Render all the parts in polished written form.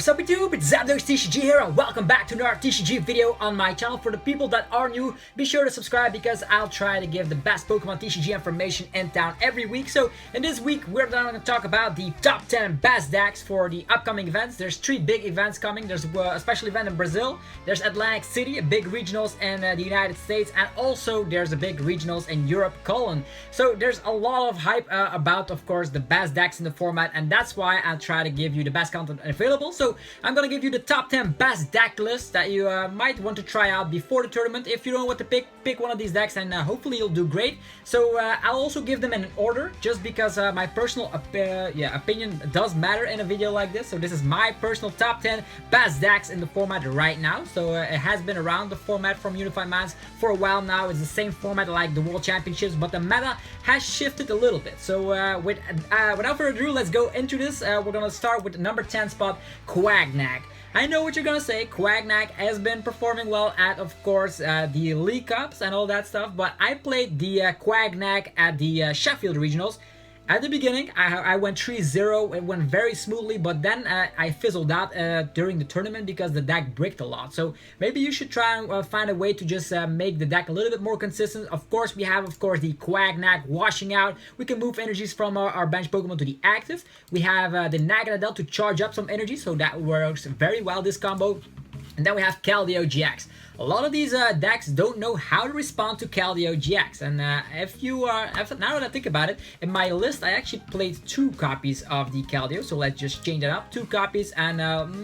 What's up YouTube, it's Zapdos TCG here and welcome back to another TCG video on my channel. For the people that are new, be sure to subscribe because I'll try to give the best Pokemon TCG information in town every week. So in this week we're going to talk about the top 10 best decks for the upcoming events. There's 3 big events coming. There's a special event in Brazil, there's Atlantic City, a big regionals in the United States, and also there's a big regionals in Europe, Colon. So there's a lot of hype about, of course, the best decks in the format, and that's why I'll try to give you the best content available. So I'm gonna give you the top 10 best deck lists that you might want to try out before the tournament. If you don't know what to pick one of these decks, and hopefully you'll do great. So I'll also give them in an order, just because my personal opinion does matter in a video like this. So this is my personal top 10 best decks in the format right now. So it has been around the format from Unified Minds for a while now. It's the same format like the World Championships, but the meta has shifted a little bit. So without further ado, let's go into this. We're gonna start with the number 10 spot, QuagNag. I know what you're gonna say. QuagNag has been performing well at, of course, the League Cups and all that stuff, but I played the QuagNag at the Sheffield Regionals. At the beginning, I went 3-0, it went very smoothly, but then I fizzled out during the tournament because the deck bricked a lot. So maybe you should try and find a way to just make the deck a little bit more consistent. Of course, we have, the QuagNag washing out. We can move energies from our bench Pokemon to the active. We have the Nagandel to charge up some energy, so that works very well, this combo. And then we have Keldeo GX. A lot of these decks don't know how to respond to Keldeo GX, and now that I think about it, in my list I actually played 2 copies of the Keldeo, so let's just change that up, 2 copies, and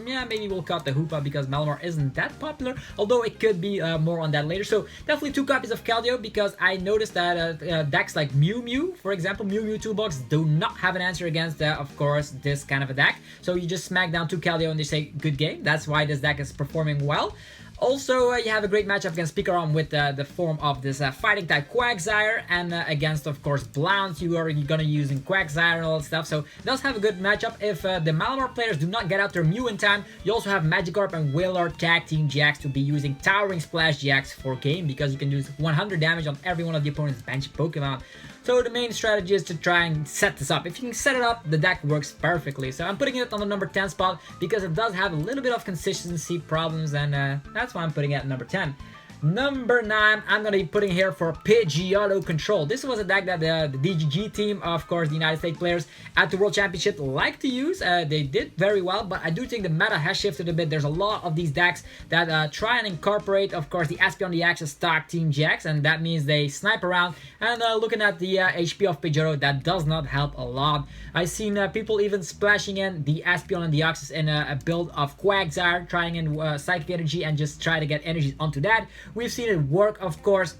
yeah, maybe we'll cut the Hoopa because Malamar isn't that popular, although it could be more on that later. So definitely 2 copies of Keldeo, because I noticed that decks like MewMew, for example, MewMew Tool Box, do not have an answer against, of course, this kind of a deck. So you just smack down 2 Keldeo and they say good game. That's why this deck is performing well. Also, you have a great matchup against Pikarom with the form of this fighting type QuagZire, and against, of course, Blounce, you are gonna use in QuagZire and all that stuff. So it does have a good matchup. If the Malamar players do not get out their Mew in time, you also have Magikarp and Welder Tag Team GX to be using Towering Splash GX for game, because you can do 100 damage on every one of the opponent's bench Pokemon. So the main strategy is to try and set this up. If you can set it up, the deck works perfectly. So I'm putting it on the number 10 spot because it does have a little bit of consistency problems, and that's why I'm putting it at number 10. Number 9, I'm going to be putting here for Pidgeotto Control. This was a deck that the DGG team, of course, the United States players at the World Championship like to use. They did very well, but I do think the meta has shifted a bit. There's a lot of these decks that try and incorporate, of course, the Espeon DX stock Team GX, and that means they snipe around, and looking at the HP of Pidgeotto, that does not help a lot. I've seen people even splashing in the Espeon and Deoxys in a build of QuagZire, trying in Psychic Energy and just try to get energies onto that. We've seen it work, of course,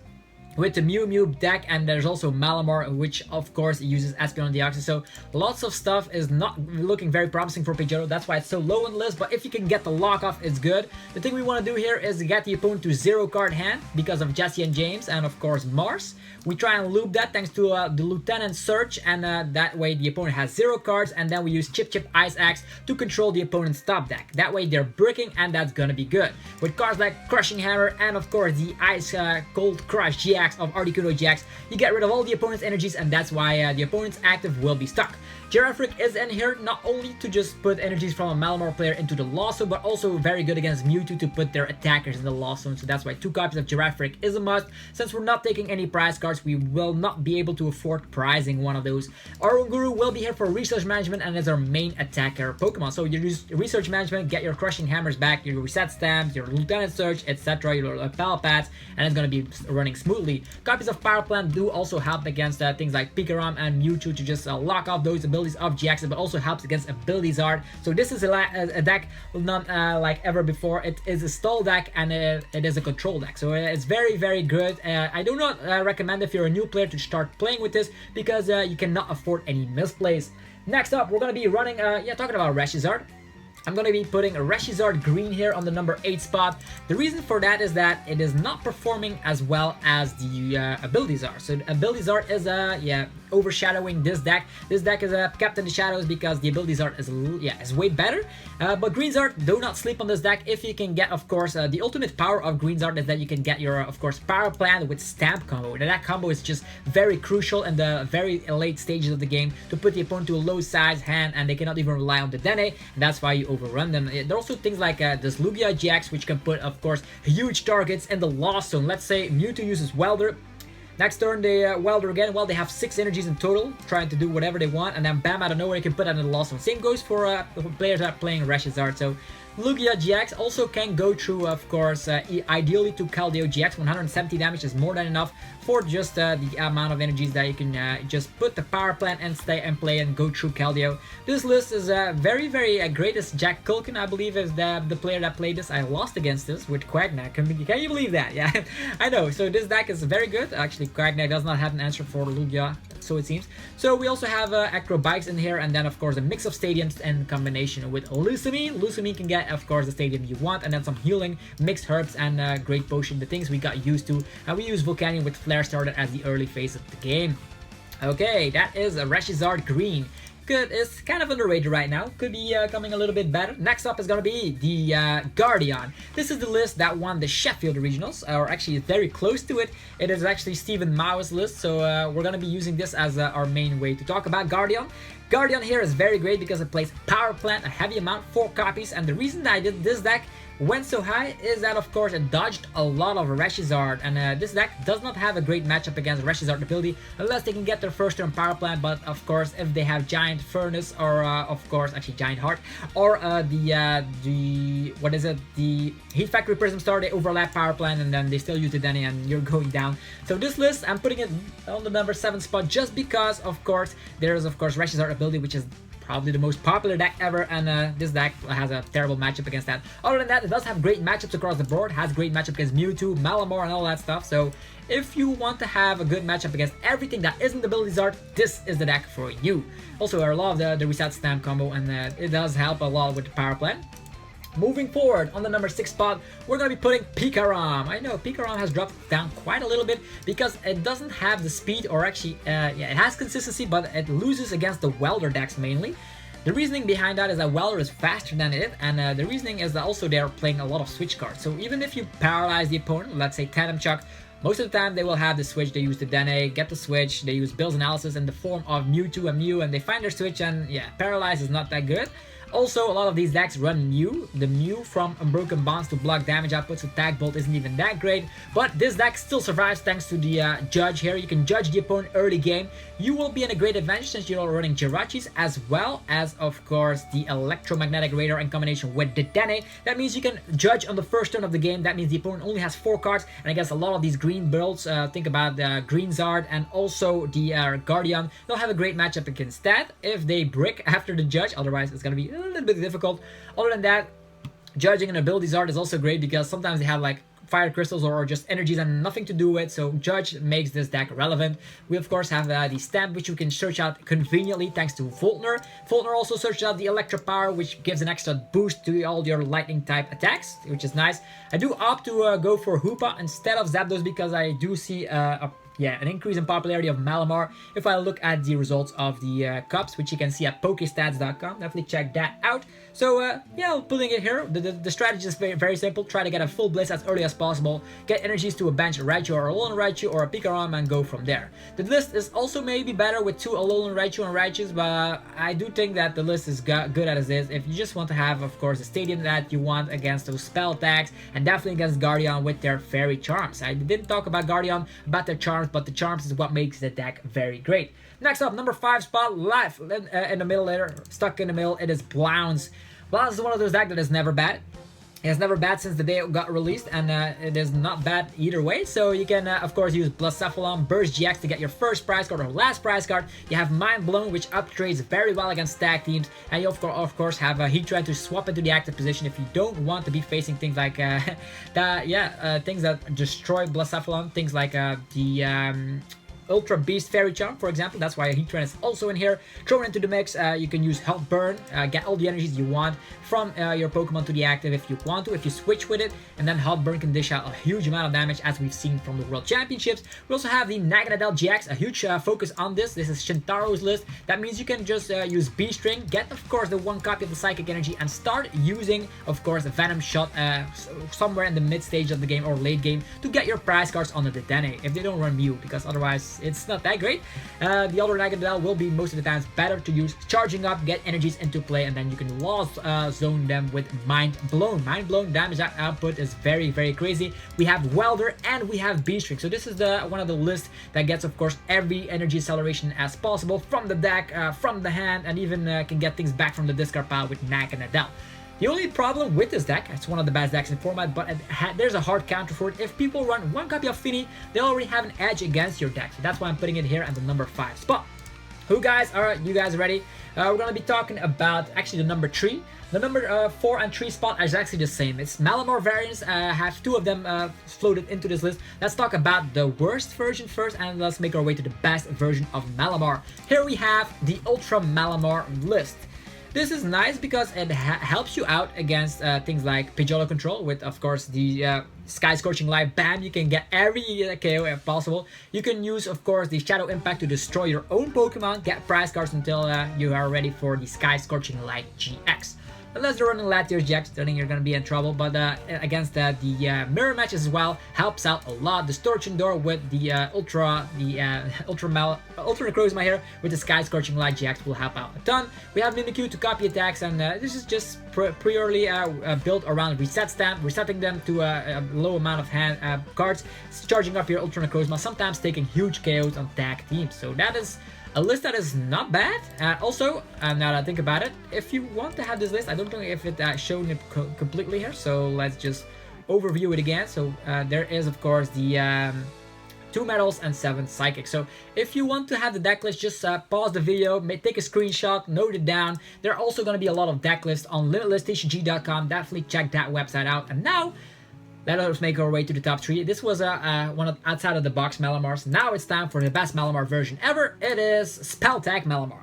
with the MewMew deck, and there's also Malamar, which of course uses Espeon and Deoxys. So lots of stuff is not looking very promising for Pidgeotto. That's why it's so low on the list, but if you can get the lock off, it's good. The thing we want to do here is get the opponent to 0 card hand because of Jesse and James and of course Mars. We try and loop that thanks to the Lieutenant Search, and that way the opponent has 0 cards, and then we use Chip Ice Axe to control the opponent's top deck. That way they're bricking, and that's gonna be good. With cards like Crushing Hammer and of course the Ice Cold Crush GX of Articuno GX, you get rid of all the opponent's energies, and that's why the opponent's active will be stuck. Giraffric is in here not only to just put energies from a Malamar player into the Lost Zone, but also very good against Mewtwo to put their attackers in the Lost Zone. So that's why 2 copies of Giraffric is a must. Since we're not taking any prize cards, we will not be able to afford prizing one of those. Oranguru will be here for research management and is our main attacker Pokemon. So you use research management, get your Crushing Hammers back, your Reset Stamps, your Lieutenant Search, etc., your Lapel Pads, and it's going to be running smoothly. Copies of Power Plant do also help against things like Pikarom and Mewtwo to just lock off those abilities of GX, but also helps against ReshiZard. So this is a deck not like ever before. It is a stall deck, and it is a control deck. So it's very, very good. I do not recommend, if you're a new player, to start playing with this, because you cannot afford any misplays. Next up, we're going to be running, talking about ReshiZard. I'm going to be putting a ReshiZard Green here on the number 8 spot. The reason for that is that it is not performing as well as the abilities are. So abilities are is overshadowing this deck. This deck is kept in the shadows because the ability Zard is way better. But Green Zard, do not sleep on this deck. If you can get, of course, the ultimate power of Green Zard is that you can get your, of course, Power Plant with Stamp combo. And that combo is just very crucial in the very late stages of the game to put the opponent to a low size hand, and they cannot even rely on the Dene, and that's why you overrun them. There are also things like this Lugia GX, which can put, of course, huge targets in the Lost Zone. Let's say Mewtwo uses Welder. Next turn, they Welder again. Well, they have 6 energies in total, trying to do whatever they want, and then bam, out of nowhere, you can put that in the Lost Zone. Same goes for players that are playing ReshiZard. So Lugia GX also can go through, of course, ideally to Keldeo GX. 170 damage is more than enough for just the amount of energies that you can just put the Power Plant and stay and play and go through Keldeo. This list is very, very great. As Jack Culkin, I believe, is the player that played this. I lost against this with QuagNag. Can you believe that? Yeah, I know. So this deck is very good. Actually, QuagNag does not have an answer for Lugia, so it seems. So we also have Acrobikes in here, and then, of course, a mix of stadiums in combination with Lucamine. Lucamine can get, of course, the stadium you want, and then some healing, mixed herbs, and great potion, the things we got used to. And we use Volcanion with Flare started as the early phase of the game. Okay, that is a ReshiZard Green. Good, it's kind of underrated right now. Could be coming a little bit better. Next up is going to be the Guardian. This is the list that won the Sheffield Regionals, or actually very close to it. It is actually Stephen Mau's list, so we're going to be using this as our main way to talk about Guardian. Guardian here is very great because it plays Power Plant, a heavy amount, 4 copies, and the reason that I did this deck went so high is that, of course, it dodged a lot of ReshiZard, and this deck does not have a great matchup against ReshiZard ability unless they can get their first turn Power Plant. But of course, if they have Giant Furnace, or of course, actually Giant Heart, or the what is it, the Heat Factory Prism Star, they overlap Power Plant and then they still use the Denny and you're going down. So this list, I'm putting it on the number 7 spot just because, of course, there is, of course, ReshiZard ability, which is probably the most popular deck ever, and this deck has a terrible matchup against that. Other than that, it does have great matchups across the board, has great matchup against Mewtwo, Malamar, and all that stuff. So if you want to have a good matchup against everything that isn't Ability Zard, this is the deck for you. Also, I love the Reset Stamp combo, and it does help a lot with the Power Plant. Moving forward, on the number 6 spot, we're going to be putting Pikarom. I know Pikarom has dropped down quite a little bit because it doesn't have the speed, or actually, yeah, it has consistency, but it loses against the Welder decks mainly. The reasoning behind that is that Welder is faster than it, and the reasoning is that also they're playing a lot of switch cards. So even if you paralyze the opponent, let's say Tandem Chuck, most of the time they will have the switch. They use the Dene, get the switch, they use Bill's Analysis in the form of Mewtwo and Mew, and they find their switch, and yeah, paralyze is not that good. Also, a lot of these decks run Mew. The Mew from Unbroken Bonds to block damage output, so Tag Bolt isn't even that great. But this deck still survives thanks to the Judge here. You can judge the opponent early game. You will be in a great advantage since you're running Jirachis, as well as, of course, the Electromagnetic Radar in combination with the Dene. That means you can judge on the first turn of the game. That means the opponent only has 4 cards. And I guess a lot of these green builds, think about the Green Zard and also the Guardian, they'll have a great matchup against that if they brick after the Judge. Otherwise, it's going to be a little bit difficult. Other than that, judging an ability Zard is also great because sometimes they have like fire crystals or just energies and nothing to do with, so Judge makes this deck relevant. We of course have the Stamp, which you can search out conveniently thanks to Voltner. Voltner also searches out the Electro Power, which gives an extra boost to all your lightning type attacks, which is nice. I do opt to go for Hoopa instead of Zapdos because I do see an increase in popularity of Malamar if I look at the results of the cups, which you can see at pokestats.com. Definitely check that out. So yeah, putting it here, the strategy is very, very simple. Try to get a full Blitz as early as possible, get energies to a bench Raichu or Alolan Raichu or a Pikarom, and go from there. The list is also maybe better with 2 Alolan Raichu and Raichus, but I do think that the list is good as is. If you just want to have, of course, a stadium that you want against those spell attacks, and definitely against Guardian with their Fairy Charms. I didn't talk about Guardian, about their charms, but the charms is what makes the deck very great. Next up, number 5 spot, live in the middle there, stuck in the middle, it is Blounce. Blounce is one of those decks that is never bad. It's never bad since the day it got released, and it is not bad either way. So you can, of course, use Blacephalon Burst GX to get your first prize card or last prize card. You have Mind Blown, which upgrades very well against tag teams, and you of course have Heatran to swap into the active position if you don't want to be facing things like things that destroy Blacephalon, things like Ultra Beast Fairy Charm, for example. That's why Heat Train is also in here. Thrown into the mix, you can use Health Burn, get all the energies you want from your Pokemon to the active if you want to, if you switch with it. And then Health Burn can dish out a huge amount of damage, as we've seen from the World Championships. We also have the Nagandel GX, a huge focus on this. This is Shintaro's list. That means you can just use B-String, get, of course, the one copy of the Psychic Energy, and start using, of course, a Venom Shot somewhere in the mid-stage of the game or late game to get your prize cards on the Dedenne, if they don't run Mew, because otherwise it's not that great. The other Nagandel will be most of the times better to use charging up, get energies into play, and then you can lost zone them with Mind Blown. Mind Blown damage output is very, very crazy. We have Welder and we have B-String. So this is the one of the lists that gets, of course, every energy acceleration as possible from the deck, from the hand, and even can get things back from the discard pile with Nagandel. The only problem with this deck, it's one of the best decks in the format, but there's a hard counter for it. If people run one copy of Fini, they already have an edge against your deck. So that's why I'm putting it here at the number 5 spot. You guys ready? We're going to be talking about actually the number 3. The number 4 and 3 spot is actually the same. It's Malamar variants. Have 2 of them floated into this list. Let's talk about the worst version first, and let's make our way to the best version of Malamar. Here we have the Ultra Malamar list. This is nice because it helps you out against things like Pidgeotto Control with, of course, the Sky Scorching Light. Bam, you can get every KO if possible. You can use, of course, the Shadow Impact to destroy your own Pokemon, get prize cards until you are ready for the Sky Scorching Light GX. Unless you're running Latios GX, then you're gonna be in trouble. But against the mirror match as well helps out a lot. The Distortion Door with the Ultra Necrozma here with the Sky Scorching Light GX will help out a ton. We have Mimikyu to copy attacks, and this is just purely built around reset stamp, resetting them to a low amount of hand cards, charging up your Ultra Necrozma, sometimes taking huge KOs on tag teams. So that is a list that is not bad. Also, now that I think about it, if you want to have this list, I don't know if it's shown it completely here, so let's just overview it again. So there is, of course, the 2 metals and 7 psychic. So if you want to have the deck list, just pause the video, take a screenshot, note it down. There are also going to be a lot of deck lists on limitlesstcg.com. Definitely check that website out. And now let us make our way to the top 3. This was one of outside of the box Malamars. Now it's time for the best Malamar version ever. It is Spell Tag Malamar.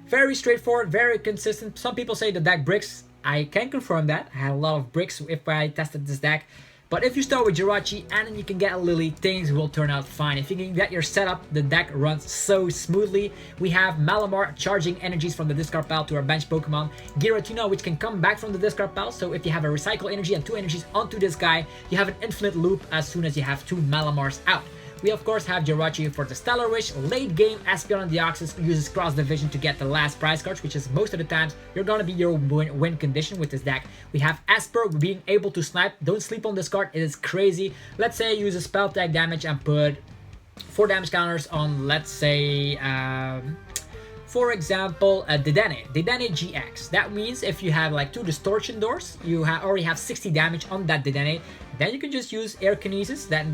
Very straightforward, very consistent. Some people say the deck bricks. I can confirm that. I had a lot of bricks if I tested this deck. But if you start with Jirachi and then you can get a Lily, things will turn out fine. If you can get your setup, the deck runs so smoothly. We have Malamar charging energies from the discard pile to our bench Pokemon. Giratina, which can come back from the discard pile. So if you have a recycle energy and 2 energies onto this guy, you have an infinite loop as soon as you have 2 Malamars out. We of course have Jirachi for the Stellar Wish. Late game, Espeon Deoxys uses Cross Division to get the last prize cards, which is most of the times you're gonna be your win condition with this deck. We have Esper being able to snipe. Don't sleep on this card, it is crazy. Let's say you use a Spell Tag damage and put 4 damage counters on, let's say, for example, Dedenne GX. That means if you have like 2 Distortion Doors, you already have 60 damage on that Dedenne. Then you can just use Air Kinesis that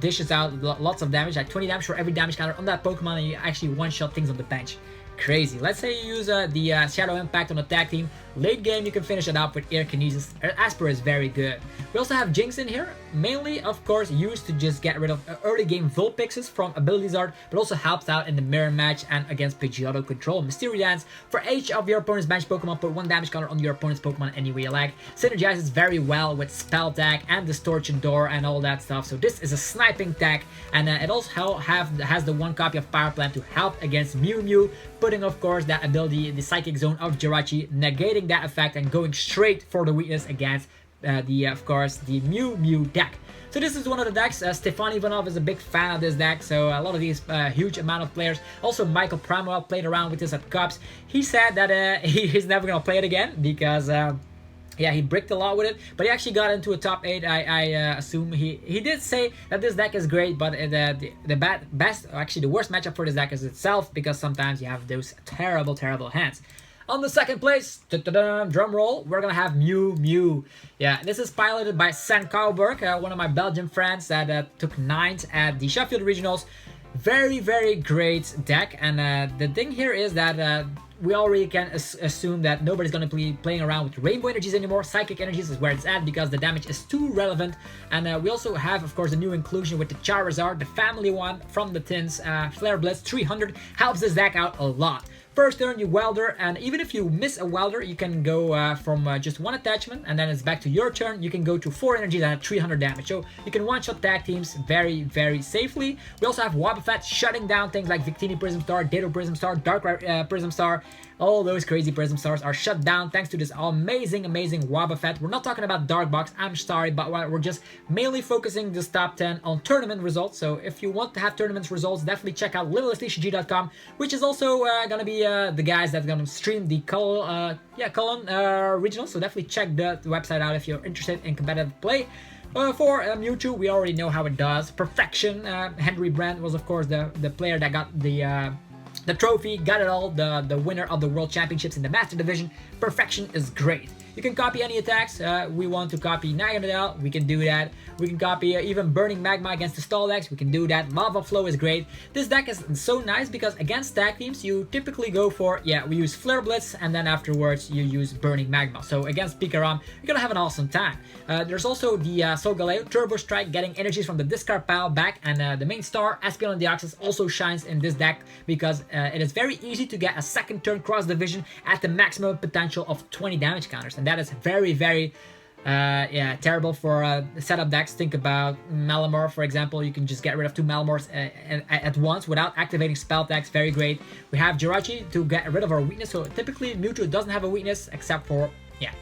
dishes out lots of damage, like 20 damage for every damage counter on that Pokemon, and you actually one-shot things on the bench. Crazy. Let's say you use the Shadow Impact on a tag team. Late game, you can finish it up with Air Kinesis. Asper is very good. We also have Jinx in here, mainly, of course, used to just get rid of early game Vulpixes from AbilityZard, but also helps out in the mirror match and against Pidgeotto Control. Mystery Dance, for each of your opponent's bench Pokemon, put 1 damage counter on your opponent's Pokemon any way you like. Synergizes very well with Spell Tag and Distortion Door and all that stuff. So this is a sniping tag, and it also has the 1 copy of Power Plant to help against MewMew, putting, of course, that ability, the Psychic Zone of Jirachi, negating that effect and going straight for the weakness against of course, the MewMew deck. So this is one of the decks. Stéphane Ivanoff is a big fan of this deck, so a lot of these huge amount of players. Also, Michael Primewell played around with this at Cups. He said that he's never gonna play it again because yeah, he bricked a lot with it, but he actually got into a top 8. I assume he did say that this deck is great, but the worst matchup for this deck is itself, because sometimes you have those terrible hands. On the second place, drum roll, we're gonna have MewMew. Yeah, this is piloted by Sen Kouwberg, one of my Belgian friends that took 9th at the Sheffield Regionals. Very great deck, and the thing here is that we already can assume that nobody's going to be playing around with Rainbow Energies anymore. Psychic Energies is where it's at because the damage is too relevant. And we also have, of course, a new inclusion with the Charizard, the family one from the tins. Flare Blitz 300 helps this deck out a lot. First turn, you Welder, and even if you miss a Welder, you can go from just one attachment, and then it's back to your turn. You can go to 4 energies and 300 damage. So you can one-shot tag teams very, very safely. We also have Wobbuffet shutting down things like Victini Prism Star, Ditto Prism Star, Dark Prism Star. All those crazy Prism Stars are shut down thanks to this amazing, amazing Wobbuffet. We're not talking about Dark Box, I'm sorry, but we're just mainly focusing this top 10 on tournament results. So if you want to have tournament results, definitely check out littlesttcg.com, which is also gonna be the guys that's gonna stream the Cullen regional. So definitely check the website out if you're interested in competitive play. For Mewtwo, we already know how it does. Perfection. Henry Brandt was, of course, the player that got the trophy, got it all, the winner of the World Championships in the Master Division. Perfection is great. You can copy any attacks. We want to copy Nagandel, we can do that. We can copy even Burning Magma against the stall decks, we can do that. Lava Flow is great. This deck is so nice because against tag teams, you typically go for, we use Flare Blitz, and then afterwards you use Burning Magma. So against Pikarom, you're gonna have an awesome time. There's also the Solgaleo Turbo Strike, getting energies from the discard pile back, and the main star, Espeon Deoxys, also shines in this deck because it is very easy to get a second turn cross division at the maximum potential of 20 damage counters, and that is very, very terrible for setup decks. Think about Malamar, for example. You can just get rid of 2 Malamars at once without activating spell attacks. Very great. We have Jirachi to get rid of our weakness. So typically Mewtwo doesn't have a weakness except for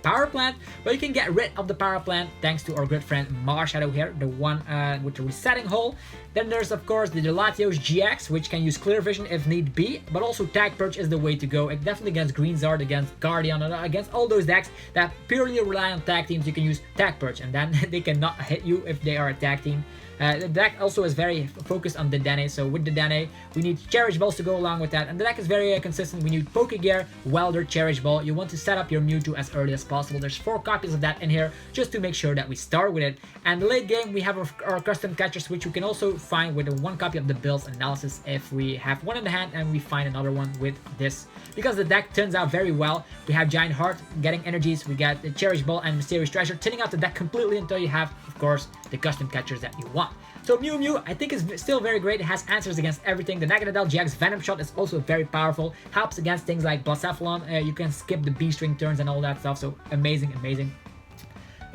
Power Plant, but you can get rid of the Power Plant thanks to our good friend Marshadow here, the one with the resetting hole. Then there's, of course, the Latios GX, which can use Clear Vision if need be, but also Tag Purge is the way to go. Definitely against GreenZard, against Guardian, against all those decks that purely rely on tag teams, you can use Tag Purge, and then they cannot hit you if they are a tag team. The deck also is very focused on the Dedenne, so with the Dedenne, we need Cherish Balls to go along with that, and the deck is very consistent. We need Pokegear, Welder, Cherish Ball. You want to set up your Mewtwo as early as possible. There's 4 copies of that in here, just to make sure that we start with it. And the late game, we have our custom catchers, which you can also find with a 1 copy of the Bill's Analysis if we have one in the hand and we find another one with this. Because the deck turns out very well, we have Giant Heart getting energies, we got the Cherish Ball and Mysterious Treasure, thinning out the deck completely until you have, of course, the custom catchers that you want. So MewMew, I think, is still very great. It has answers against everything. The Nagandel GX Venom Shot is also very powerful. Helps against things like Blacephalon. You can skip the B-string turns and all that stuff. So amazing, amazing.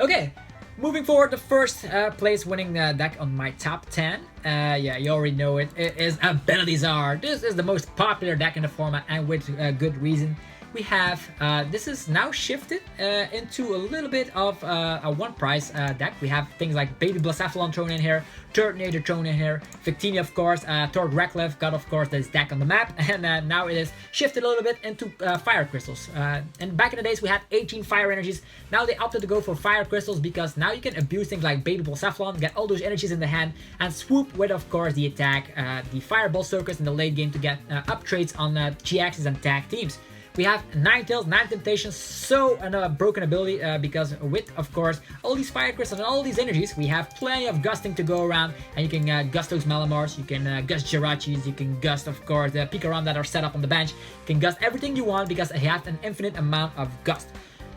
Okay, moving forward, the first place winning deck on my top 10. You already know it. It is ReshiZard. This is the most popular deck in the format, and with good reason. We have, this is now shifted into a little bit of a one-price deck. We have things like Baby Blacephalon thrown in here, Turtonator thrown in here, Victini, of course, Torg Reckless got, of course, this deck on the map, and now it is shifted a little bit into Fire Crystals. And back in the days, we had 18 Fire Energies. Now they opted to go for Fire Crystals because now you can abuse things like Baby Blacephalon, get all those energies in the hand, and swoop with, of course, the attack, the Fireball Circus in the late game to get up trades on GXs and tag teams. We have Ninetales, Nine Temptations, so a broken ability because with, of course, all these Fire Crystals and all these energies, we have plenty of gusting to go around, and you can gust those Malamars, you can gust Jirachis, you can gust, of course, the Pikarom that are set up on the bench. You can gust everything you want because it has an infinite amount of gust.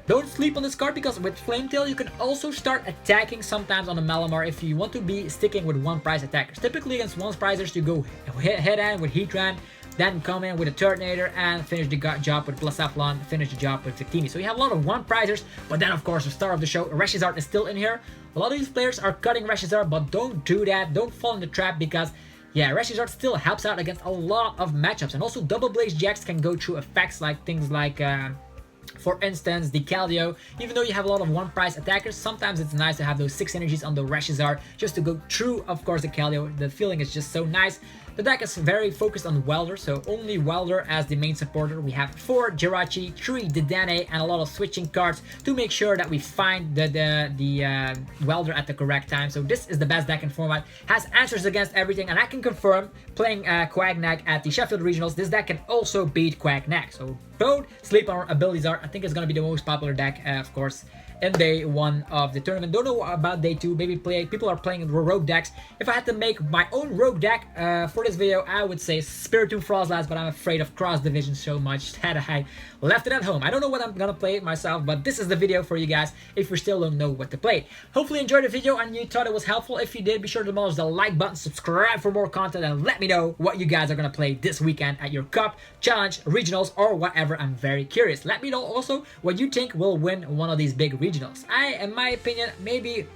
Don't sleep on this card because with Flametail, you can also start attacking sometimes on the Malamar if you want to be sticking with one-price attackers. Typically against one-pricers, you go head-on with Heatran, then come in with a Turtonator and finish the job with Blacephalon, finish the job with Victini. So you have a lot of one-prisers, but then, of course, the star of the show, ReshiZard, is still in here. A lot of these players are cutting ReshiZard, but don't do that. Don't fall in the trap because, ReshiZard still helps out against a lot of matchups. And also, Double Blaze GX can go through effects like things like, for instance, the Keldeo. Even though you have a lot of one-price attackers, sometimes it's nice to have those 6 energies on the ReshiZard just to go through, of course, the Keldeo. The feeling is just so nice. The deck is very focused on Welder, so only Welder as the main supporter. We have 4 Jirachi, 3 Dedenne, and a lot of switching cards to make sure that we find the Welder at the correct time. So this is the best deck in format, has answers against everything, and I can confirm, playing QuagNag at the Sheffield Regionals, this deck can also beat QuagNag. So don't sleep on our abilities. I think it's going to be the most popular deck, of course, in day 1 of the tournament. Don't know about day 2. Maybe people are playing rogue decks. If I had to make my own rogue deck for this video, I would say Spiritomb Frostlass, but I'm afraid of cross division so much that I left it at home. I don't know what I'm gonna play it myself, but this is the video for you guys if you still don't know what to play. Hopefully you enjoyed the video and you thought it was helpful. If you did, be sure to demolish the like button, subscribe for more content, and let me know what you guys are gonna play this weekend at your cup, challenge, regionals, or whatever. I'm very curious. Let me know also what you think will win one of these big regionals. In my opinion, maybe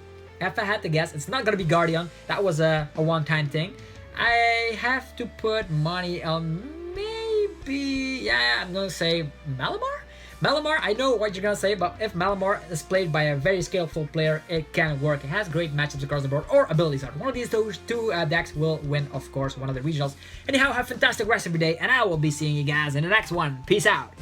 if I had to guess, it's not gonna be Guardian. That was a one-time thing. I have to put money on maybe, yeah, I'm gonna say Malamar? Malamar, I know what you're gonna say, but if Malamar is played by a very skillful player, it can work. It has great matchups across the board, or abilities are. One of these two decks will win, of course, one of the regionals. Anyhow, have a fantastic rest of your day, and I will be seeing you guys in the next one. Peace out.